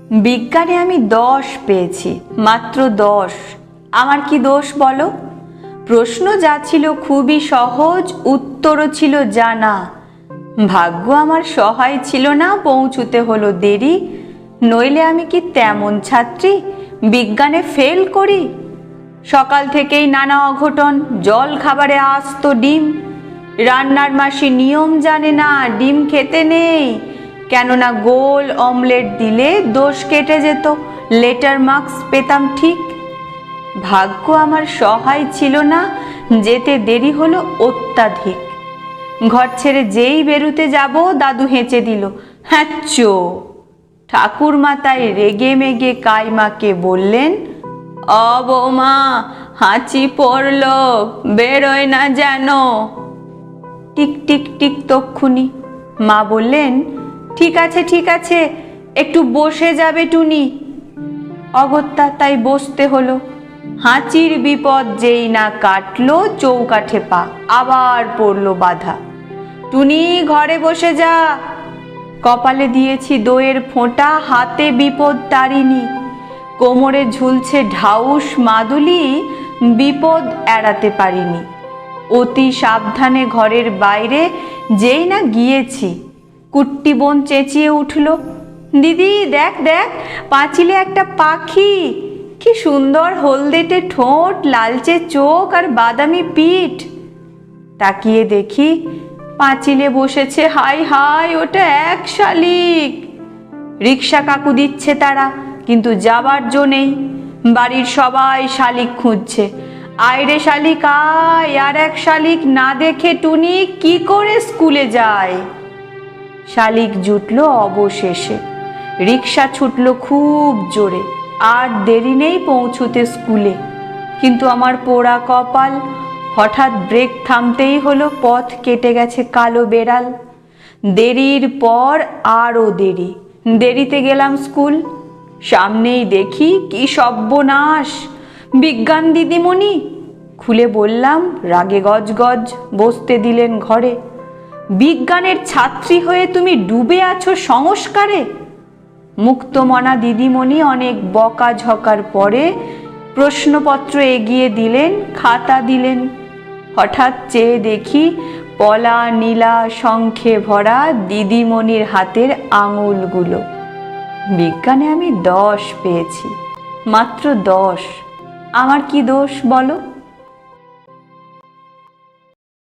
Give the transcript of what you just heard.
বিজ্ঞানে আমি 10 পেয়েছি, মাত্র 10। আমার কি দোষ বলো? প্রশ্ন যা ছিল খুবই সহজ, উত্তরও ছিল জানা। ভাগ্য আমার সহায় ছিল না, পৌঁছতে হলো দেরি। নইলে আমি কি তেমন ছাত্রী বিজ্ঞানে ফেল করি? সকাল থেকেই নানা অঘটন, জল খাবারে আস্ত ডিম। রান্নার মাসি নিয়ম জানে না, ডিম খেতে নেই, কেননা গোল অমলেট দিলে দোষ কেটে যেত, লেটার মার্কস পেতাম ঠিক। ভাগ্য আমার সহায় ছিল না, যেতে দেরি হলো অত্যাধিক। ঘর ছেড়ে যেই বেরুতে যাব, দাদু হেঁচে দিল, হ্যাঁচো। ঠাকুরমা তাই রেগে মেগে কাইমাকে বললেন, বৌমা, হাঁচি পড়ল, বেরোয় না যেন। টিক টিক টিক তক্ষুনি মা বললেন, ঠিক আছে ঠিক আছে, একটু বসে যাবে টুনি। অগত্যা তাই বসতে হলো। হাঁচির বিপদ যেই না কাটলো, চৌকাঠে পা আবার পড়লো বাধা। টুনি, ঘরে বসে যা। কপালে দিয়েছি দইয়ের ফোঁটা, হাতে বিপদ তারিনি। কোমরে ঝুলছে ঢাউস মাদুলি, বিপদ এড়াতে পারিনি। অতি সাবধানে ঘরের বাইরে যেই না গিয়েছি, কুট্টি বোন চেঁচিয়ে উঠল, দিদি দেখ দেখ, পাঁচিলে একটা পাখি, কি সুন্দর হলদেটে ঠোঁট, লালচে চোখ আর বাদামি পিঠ। তাকিয়ে দেখি পাঁচিলে বসেছে, হাই হাই, ওটা এক শালিক। রিক্সা কাকু দিচ্ছে তারা, কিন্তু যাবার জো নেই। বাড়ির সবাই শালিক খুঁজছে। আয়রে শালিক আয়, আর এক শালিক না দেখে টুনি কি করে স্কুলে যায়? শালিক জুটলো অবশেষে। রিক্সা ছুটলো খুব জোরে। আর দেরি নেই পৌঁছতে স্কুলে। কিন্তু আমার পোড়া কপাল, হঠাৎ ব্রেক থামতেই হলো, পথ কেটে গেছে কালো বেড়াল। দেরির পর আরও দেরি। দেরিতে গেলাম স্কুল। সামনেই দেখি কি সর্বনাশ, বিজ্ঞান দিদিমণি। খুলে বললাম, রাগে গজগজ, বসতে দিলেন ঘরে। বিজ্ঞানের ছাত্রী হয়ে তুমি ডুবে আছো সংস্কারে? মুক্তমনা দিদিমণি অনেক বকাঝকার পরে প্রশ্নপত্র এগিয়ে দিলেন, খাতা দিলেন। হঠাৎ চেয়ে দেখি পলা নীলা শঙ্খে ভরা দিদিমণির হাতের আঙুলগুলো। বিজ্ঞানে আমি 10 পেয়েছি, মাত্র 10। আমার কি দোষ বলো?